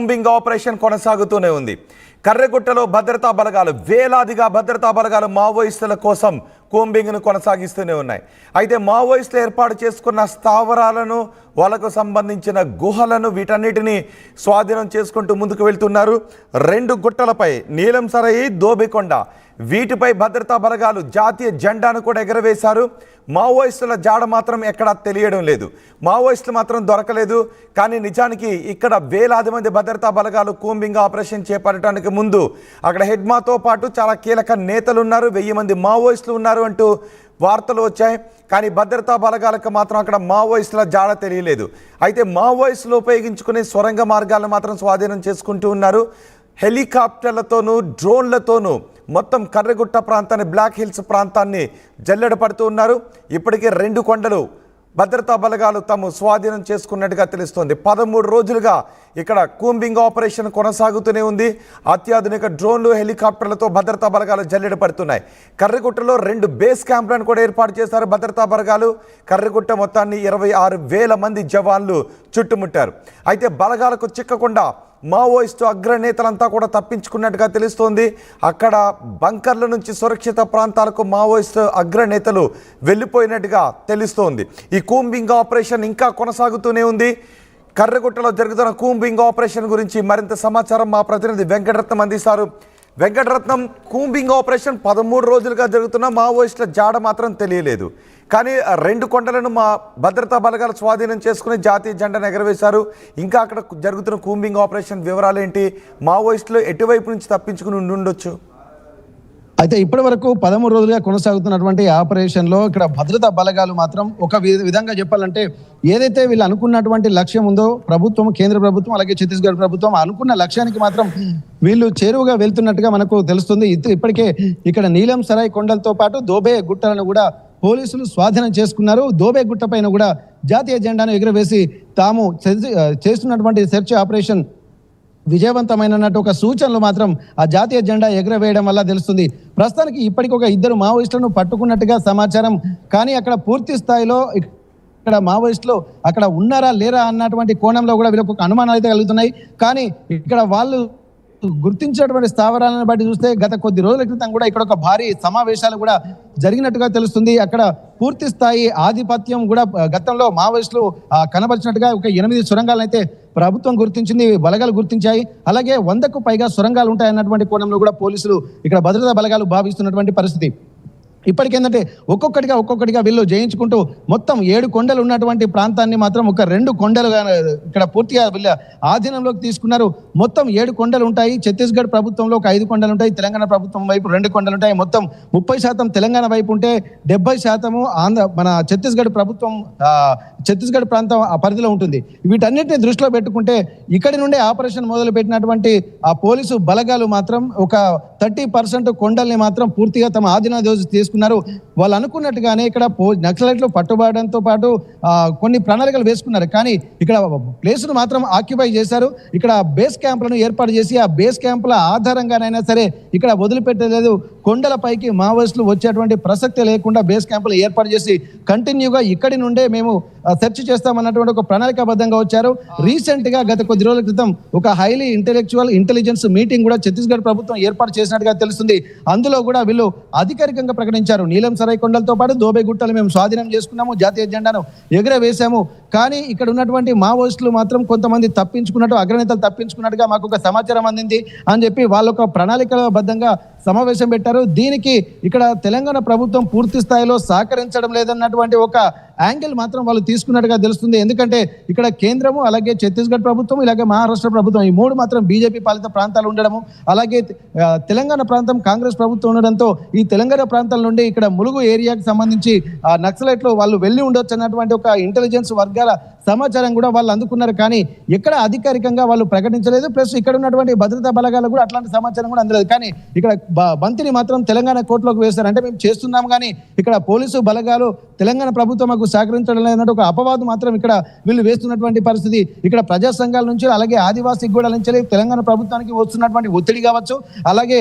Combing operation కొనసాగుతూనే ఉంది. కర్రెగుట్టలో భద్రతా బలగాలు వేలాదిగా భద్రతా బలగాలు మావోయిస్టుల కోసం కూంబింగ్ను కొనసాగిస్తూనే ఉన్నాయి. అయితే మావోయిస్టులు ఏర్పాటు చేసుకున్న స్థావరాలను, వాళ్ళకు సంబంధించిన గుహలను, వీటన్నిటిని స్వాధీనం చేసుకుంటూ ముందుకు వెళ్తున్నారు. 2 గుట్టలపై నీలం సరయి, దోబికొండ, వీటిపై భద్రతా బలగాలు జాతీయ జెండాను కూడా ఎగరవేశారు. మావోయిస్టుల జాడ మాత్రం ఎక్కడా తెలియడం లేదు. మావోయిస్టులు మాత్రం దొరకలేదు. కానీ నిజానికి ఇక్కడ వేలాది మంది భద్రతా బలగాలు కూంబింగ్ ఆపరేషన్ చేపట్టడానికి ముందు అక్కడ హెడ్మాతో పాటు చాలా కీలక నేతలు ఉన్నారు, 1000 మంది మావోయిస్టులు ఉన్నారు అంటూ వార్తలు వచ్చాయి. కానీ భద్రతా బలగాలకు మాత్రం అక్కడ మావోయిస్టుల జాడ తెలియలేదు. అయితే మావోయిస్టులు ఉపయోగించుకునే సొరంగ మార్గాలను మాత్రం స్వాధీనం చేసుకుంటూ ఉన్నారు. హెలికాప్టర్లతోనూ డ్రోన్లతోనూ మొత్తం కర్రెగుట్ట ప్రాంతాన్ని, బ్లాక్ హిల్స్ ప్రాంతాన్ని జల్లెడ పడుతూ ఉన్నారు. ఇప్పటికే 2 కొండలు భద్రతా బలగాలు తాము స్వాధీనం చేసుకున్నట్టుగా తెలుస్తోంది. 13 రోజులుగా ఇక్కడ కూంబింగ్ ఆపరేషన్ కొనసాగుతూనే ఉంది. అత్యాధునిక డ్రోన్లు, హెలికాప్టర్లతో భద్రతా బలగాలు జల్లెడ పడుతున్నాయి. కర్రెగుట్టలో 2 బేస్ క్యాంపులను కూడా ఏర్పాటు చేశారు భద్రతా బలగాలు. కర్రెగుట్ట మొత్తాన్ని 26,000 మంది జవాన్లు చుట్టుముట్టారు. అయితే బలగాలకు చిక్కకుండా మావోయిస్టు అగ్రనేతలంతా కూడా తప్పించుకున్నట్టుగా తెలుస్తోంది. అక్కడ బంకర్ల నుంచి సురక్షిత ప్రాంతాలకు మావోయిస్టు అగ్రనేతలు వెళ్ళిపోయినట్టుగా తెలుస్తోంది. ఈ కూంబింగ్ ఆపరేషన్ ఇంకా కొనసాగుతూనే ఉంది. కర్రెగుట్టలో జరుగుతున్న కూంబింగ్ ఆపరేషన్ గురించి మరింత సమాచారం మా ప్రతినిధి వెంకటరత్నం అందిస్తారు. వెంకటరత్నం, కూంబింగ్ ఆపరేషన్ 13 రోజులుగా జరుగుతున్న మావోయిస్టుల జాడ మాత్రం తెలియలేదు. కానీ 2 కొండలను మా భద్రతా బలగాలు స్వాధీనం చేసుకుని జాతీయ జెండాను ఎగరవేశారు. ఇంకా అక్కడ జరుగుతున్న కూంబింగ్ ఆపరేషన్ వివరాలు ఏంటి? మావోయిస్టులు ఎటువైపు నుంచి తప్పించుకుని ఉండొచ్చు? అయితే ఇప్పటి వరకు 13 రోజులుగా కొనసాగుతున్నటువంటి ఆపరేషన్లో ఇక్కడ భద్రతా బలగాలు మాత్రం ఒక విధంగా చెప్పాలంటే ఏదైతే వీళ్ళు అనుకున్నటువంటి లక్ష్యం ఉందో, ప్రభుత్వం, కేంద్ర ప్రభుత్వం అలాగే ఛత్తీస్గఢ్ ప్రభుత్వం అనుకున్న లక్ష్యానికి మాత్రం వీళ్ళు చేరువుగా వెళ్తున్నట్టుగా మనకు తెలుస్తుంది. ఇప్పటికే ఇక్కడ నీలం సరాయ్ కొండలతో పాటు దోబే గుట్టలను కూడా పోలీసులు స్వాధీనం చేసుకున్నారు. దోబే గుట్ట పైన కూడా జాతీయ జెండాను ఎగురవేసి తాము చేస్తున్నటువంటి సెర్చ్ ఆపరేషన్ విజయవంతమైనట్టు ఒక సూచనలు మాత్రం ఆ జాతీయ జెండా ఎగురవేయడం వల్ల తెలుస్తుంది. ప్రస్తుతానికి ఇప్పటికి ఒక 2 మావోయిస్టులను పట్టుకున్నట్టుగా సమాచారం. కానీ అక్కడ పూర్తి స్థాయిలో ఇక్కడ మావోయిస్టులు అక్కడ ఉన్నారా లేరా అన్నటువంటి కోణంలో కూడా వీళ్ళకి ఒక అనుమానాలు అయితే కలుగుతున్నాయి. కానీ ఇక్కడ వాళ్ళు గుర్తించినటువంటి స్థావరాలను బట్టి చూస్తే గత కొద్ది రోజుల క్రితం కూడా ఇక్కడ ఒక భారీ సమావేశాలు కూడా జరిగినట్టుగా తెలుస్తుంది. అక్కడ పూర్తి స్థాయి ఆధిపత్యం కూడా గతంలో మావోయిస్టులు కనబరిచినట్టుగా ఒక 8 సొరంగాలను అయితే ప్రభుత్వం గుర్తించింది, బలగాలు గుర్తించాయి. అలాగే 100కు పైగా సొరంగాలు ఉంటాయన్నటువంటి కోణంలో కూడా పోలీసులు ఇక్కడ భద్రతా బలగాలు భావిస్తున్నటువంటి పరిస్థితి. ఇప్పటికేంటంటే ఒక్కొక్కటిగా వీళ్ళు జయించుకుంటూ మొత్తం 7 కొండలు ఉన్నటువంటి ప్రాంతాన్ని మాత్రం ఒక 2 కొండలుగా ఇక్కడ పూర్తిగా వీళ్ళ ఆధీనంలోకి తీసుకున్నారు. మొత్తం 7 కొండలు ఉంటాయి. ఛత్తీస్గఢ్ ప్రభుత్వంలో ఒక 5 కొండలు ఉంటాయి. తెలంగాణ ప్రభుత్వం వైపు 2 కొండలు ఉంటాయి. మొత్తం 30% తెలంగాణ వైపు ఉంటే 70% మన ఛత్తీస్గఢ్ ప్రభుత్వం, ఛత్తీస్గఢ్ ప్రాంతం ఆ పరిధిలో ఉంటుంది. వీటన్నిటిని దృష్టిలో పెట్టుకుంటే ఇక్కడి నుండే ఆపరేషన్ మొదలు పెట్టినటువంటి ఆ పోలీసు బలగాలు మాత్రం ఒక 30% కొండల్ని మాత్రం పూర్తిగా తమ ఆధీనంలో తీసుకున్నారు. వాళ్ళు అనుకున్నట్టుగానే ఇక్కడ నక్సలైట్లు పట్టుబడడంతో పాటు కొన్ని ప్రణాళికలు వేసుకున్నారు. కానీ ఇక్కడ ప్లేసును మాత్రం ఆక్యుపై చేశారు. ఇక్కడ బేస్ క్యాంపులను ఏర్పాటు చేసి ఆ బేస్ క్యాంపుల ఆధారంగానైనా సరే ఇక్కడ వదిలిపెట్టలేదు. కొండల పైకి మావోయిస్టులు వచ్చేటువంటి ప్రసక్తి లేకుండా బేస్ క్యాంపులు ఏర్పాటు చేసి కంటిన్యూగా ఇక్కడి నుండే మేము సెర్చ్ చేస్తామన్నటువంటి ఒక ప్రణాళికాబద్ధంగా వచ్చారు. రీసెంట్ గా గత కొద్ది రోజుల క్రితం ఒక హైలీ ఇంటెలిజెన్స్ మీటింగ్ కూడా ఛత్తీస్గఢ్ ప్రభుత్వం ఏర్పాటు చేసినట్టుగా తెలుస్తుంది. అందులో కూడా వీళ్ళు అధికారికంగా ప్రకటించారు, నీలం సరాయ్ కొండలతో పాటు దోబే గుట్టలు మేము స్వాధీనం చేసుకున్నాము, జాతీయ జెండాను ఎగురవేశాము. కానీ ఇక్కడ ఉన్నటువంటి మావోయిస్టులు మాత్రం కొంతమంది తప్పించుకున్నట్టు, అగ్రనేతలు తప్పించుకున్నట్టుగా మాకు ఒక సమాచారం అందింది అని చెప్పి వాళ్ళు ఒక ప్రణాళికబద్ధంగా సమావేశం పెట్టారు. దీనికి ఇక్కడ తెలంగాణ ప్రభుత్వం పూర్తి స్థాయిలో సహకరించడం లేదన్నటువంటి ఒక యాంగిల్ మాత్రం వాళ్ళు తీసుకున్నట్టుగా తెలుస్తుంది. ఎందుకంటే ఇక్కడ కేంద్రము, అలాగే ఛత్తీస్గఢ్ ప్రభుత్వం, ఇలాగే మహారాష్ట్ర ప్రభుత్వం, ఈ 3 మాత్రం బీజేపీ పాలిత ప్రాంతాలు ఉండడము, అలాగే తెలంగాణ ప్రాంతం కాంగ్రెస్ ప్రభుత్వం ఉండడంతో ఈ తెలంగాణ ప్రాంతాల నుండి ఇక్కడ ములుగు ఏరియాకి సంబంధించి నక్సలైట్లు వాళ్ళు వెళ్ళి ఉండొచ్చు అన్నటువంటి ఒక ఇంటెలిజెన్స్ వర్గాల సమాచారం కూడా వాళ్ళు అందుకున్నారు. కానీ ఎక్కడ అధికారికంగా వాళ్ళు ప్రకటించలేదు. ప్లస్ ఇక్కడ ఉన్నటువంటి భద్రతా బలగాలు కూడా అట్లాంటి సమాచారం కూడా అందలేదు. కానీ ఇక్కడ బంతిని మాత్రం తెలంగాణ కోర్టులోకి వేశారు. అంటే మేము చేస్తున్నాం కానీ ఇక్కడ పోలీసు బలగాలు తెలంగాణ ప్రభుత్వం సహకరించడం లేదన్నట్టు ఒక అపవాదు మాత్రం ఇక్కడ వీళ్ళు వేస్తున్నటువంటి పరిస్థితి. ఇక్కడ ప్రజా సంఘాల నుంచి, అలాగే ఆదివాసీ గూడాల నుంచి తెలంగాణ ప్రభుత్వానికి వస్తున్నటువంటి ఒత్తిడి కావచ్చు, అలాగే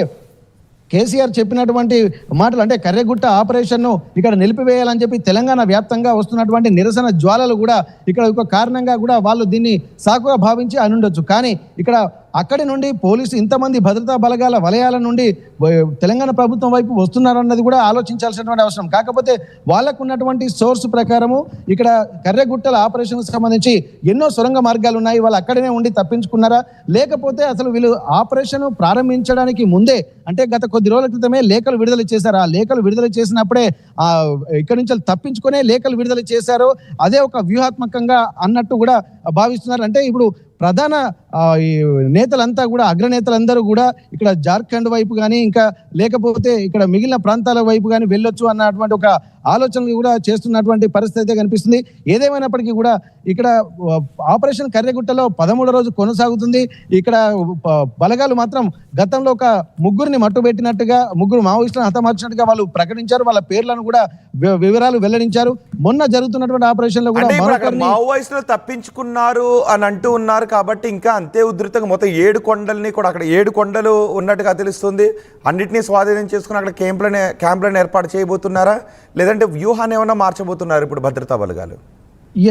కేసీఆర్ చెప్పినటువంటి మాటలు అంటే కర్రెగుట్ట ఆపరేషన్ను ఇక్కడ నిలిపివేయాలని చెప్పి తెలంగాణ వ్యాప్తంగా వస్తున్నటువంటి నిరసన జ్వాలలు కూడా ఇక్కడ ఒక కారణంగా కూడా వాళ్ళు దీన్ని సాకుగా భావించి అనుండొచ్చు. కానీ ఇక్కడ అక్కడి నుండి పోలీసు ఇంతమంది భద్రతా బలగాల వలయాల నుండి తెలంగాణ ప్రభుత్వం వైపు వస్తున్నారన్నది కూడా ఆలోచించాల్సినటువంటి అవసరం. కాకపోతే వాళ్ళకు ఉన్నటువంటి సోర్స్ ప్రకారము ఇక్కడ కర్రెగుట్టల ఆపరేషన్కు సంబంధించి ఎన్నో సొరంగ మార్గాలు ఉన్నాయి. వాళ్ళు అక్కడనే ఉండి తప్పించుకున్నారా, లేకపోతే అసలు వీళ్ళు ఆపరేషన్ ప్రారంభించడానికి ముందే అంటే గత కొద్ది రోజుల క్రితమే లేఖలు విడుదల చేశారు. ఆ లేఖలు విడుదల చేసినప్పుడే ఇక్కడి నుంచి తప్పించుకునే లేఖలు విడుదల చేశారు. అదే ఒక వ్యూహాత్మకంగా అన్నట్టు కూడా భావిస్తున్నారు. అంటే ఇప్పుడు ప్రధాన ఈ నేతలంతా కూడా అగ్రనేతలందరూ కూడా ఇక్కడ జార్ఖండ్ వైపు కానీ ఇంకా లేకపోతే ఇక్కడ మిగిలిన ప్రాంతాల వైపు కానీ వెళ్ళొచ్చు అన్నటువంటి ఒక ఆలోచనలు కూడా చేస్తున్నటువంటి పరిస్థితి అయితే కనిపిస్తుంది. ఏదేమైనప్పటికీ కూడా ఇక్కడ ఆపరేషన్ కర్రెగుట్టలో 13వ రోజు కొనసాగుతుంది. ఇక్కడ బలగాలు మాత్రం గతంలో ఒక ముగ్గురిని మట్టుబెట్టినట్టుగా, ముగ్గురు మావోయిస్టులను హతమార్చినట్టుగా వాళ్ళు ప్రకటించారు. వాళ్ళ పేర్లను కూడా వివరాలు వెల్లడించారు. మొన్న జరుగుతున్నటువంటి ఆపరేషన్ లో కూడా మావోయిస్టులు తప్పించుకున్నారు అని అంటూ ఉన్నారు. కాబట్టి ఇంకా అంతే ఉధృతంగా మొత్తం 7 కొండల్ని కూడా అక్కడ 7 కొండలు ఉన్నట్టుగా తెలుస్తుంది. అన్నిటినీ స్వాధీనం చేసుకుని అక్కడ క్యాంపులను ఏర్పాటు చేయబోతున్నారా, లేదంటే వ్యూహాన్ని ఏమైనా మార్చబోతున్నారు ఇప్పుడు భద్రతా బలగాలు?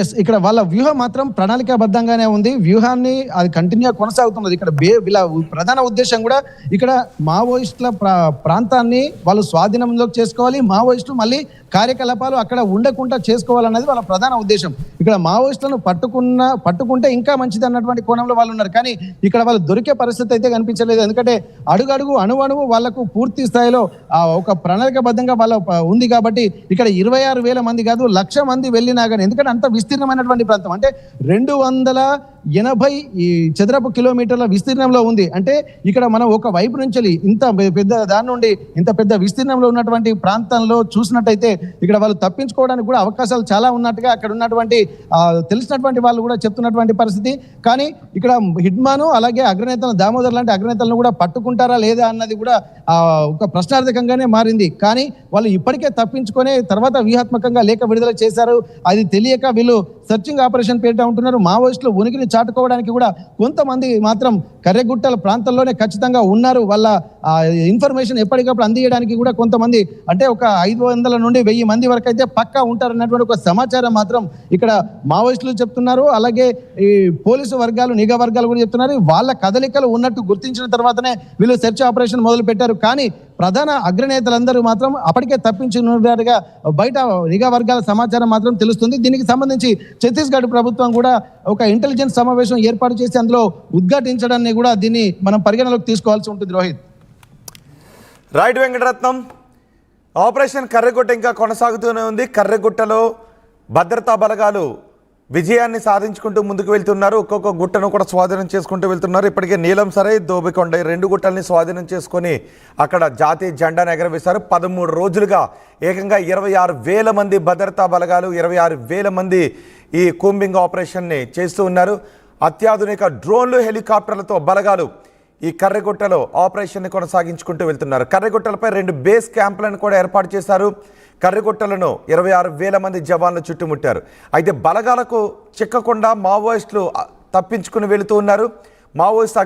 ఎస్, ఇక్కడ వాళ్ళ వ్యూహం మాత్రం ప్రణాళికాబద్ధంగానే ఉంది. వ్యూహాన్ని అది కంటిన్యూ కొనసాగుతున్నది. ఇక్కడ వీళ్ళ ప్రధాన ఉద్దేశం కూడా ఇక్కడ మావోయిస్టుల ప్రాంతాన్ని వాళ్ళు స్వాధీనంలోకి చేసుకోవాలి, మావోయిస్టులు మళ్ళీ కార్యకలాపాలు అక్కడ ఉండకుండా చేసుకోవాలన్నది వాళ్ళ ప్రధాన ఉద్దేశం. ఇక్కడ మావోయిస్టులను పట్టుకుంటే ఇంకా మంచిది అన్నటువంటి కోణంలో వాళ్ళు ఉన్నారు. కానీ ఇక్కడ వాళ్ళు దొరికే పరిస్థితి అయితే కనిపించలేదు. ఎందుకంటే అడుగడుగు అణువణువు వాళ్లకు పూర్తి స్థాయిలో ఒక ప్రణాళికాబద్ధంగా వాళ్ళ ఉంది. కాబట్టి ఇక్కడ 26,000 మంది కాదు 1,00,000 మంది వెళ్ళినా కానీ, ఎందుకంటే అంత విస్తీర్ణమైనటువంటి ప్రాంతం అంటే 280 చదరపు కిలోమీటర్ల విస్తీర్ణంలో ఉంది. అంటే ఇక్కడ మనం ఒక వైపు నుంచి ఇంత పెద్ద దాని నుండి ఇంత పెద్ద విస్తీర్ణంలో ఉన్నటువంటి ప్రాంతంలో చూసినట్టయితే ఇక్కడ వాళ్ళు తప్పించుకోవడానికి కూడా అవకాశాలు చాలా ఉన్నట్టుగా అక్కడ ఉన్నటువంటి తెలిసినటువంటి వాళ్ళు కూడా చెప్తున్నటువంటి పరిస్థితి. కానీ ఇక్కడ హిడ్మాను అలాగే అగ్రనేతలు దామోదర్ లాంటి అగ్రనేతలను కూడా పట్టుకుంటారా లేదా అన్నది కూడా ఒక ప్రశ్నార్థకంగానే మారింది. కానీ వాళ్ళు ఇప్పటికే తప్పించుకొని తర్వాత వ్యూహాత్మకంగా లేఖ విడుదల చేశారు. అది తెలియక వీళ్ళు సర్చింగ్ ఆపరేషన్ పేరిట ఉంటున్నారు. మావోయిస్టులు ఉనికిని చాటుకోవడానికి కూడా కొంతమంది మాత్రం కర్రెగుట్టల ప్రాంతంలోనే ఖచ్చితంగా ఉన్నారు. వాళ్ళ ఇన్ఫర్మేషన్ ఎప్పటికప్పుడు అందించడానికి కూడా కొంతమంది అంటే ఒక 500 నుండి 1000 మంది వరకు అయితే పక్కా ఉంటారన్నటువంటి ఒక సమాచారం మాత్రం ఇక్కడ మావోయిస్టులు చెప్తున్నారు. అలాగే ఈ పోలీసు వర్గాలు, నిఘా వర్గాలు కూడా చెప్తున్నారు. వాళ్ళ కదలికలు ఉన్నట్టు గుర్తించిన తర్వాతనే వీళ్ళు సెర్చ్ ఆపరేషన్ మొదలు పెట్టారు. కానీ ప్రధాన అగ్రనేతలందరూ మాత్రం అప్పటికే తప్పించినట్టుగా బయట నిఘా వర్గాల సమాచారం మాత్రం తెలుస్తుంది. దీనికి సంబంధించి ఛత్తీస్గఢ్ ప్రభుత్వం కూడా ఒక ఇంటెలిజెన్స్ సమావేశం ఏర్పాటు చేసి అందులో ఉద్ఘాటించడాన్ని కూడా దీన్ని మనం పరిగణలోకి తీసుకోవాల్సి ఉంటుంది. రోహిత్. రైట్ వెంకటరత్నం, ఆపరేషన్ కర్రెగుట్ట ఇంకా కొనసాగుతూనే ఉంది. కర్రెగుట్టలో భద్రతా బలగాలు విజయాన్ని సాధించుకుంటూ ముందుకు వెళ్తున్నారు. ఒక్కొక్క గుట్టను కూడా స్వాధీనం చేసుకుంటూ వెళ్తున్నారు. ఇప్పటికే నీలం సరై, దోబికొండ 2 గుట్టల్ని స్వాధీనం చేసుకొని అక్కడ జాతీయ జెండాను ఎగరవేశారు. 13 రోజులుగా ఏకంగా 26,000 మంది భద్రతా బలగాలు, 26,000 మంది ఈ కూంబింగ్ ఆపరేషన్ని చేస్తూ ఉన్నారు. అత్యాధునిక డ్రోన్లు, హెలికాప్టర్లతో బలగాలు ఈ కర్రెగుట్టలో ఆపరేషన్ని కొనసాగించుకుంటూ వెళ్తున్నారు. కర్రెగుట్టలపై 2 బేస్ క్యాంపులను కూడా ఏర్పాటు చేశారు. కర్రెగుట్టలను 26,000 మంది జవాన్లు చుట్టుముట్టారు. అయితే బలగాలకు చిక్కకుండా మావోయిస్టులు తప్పించుకుని వెళుతూ ఉన్నారు. మావోయిస్ట్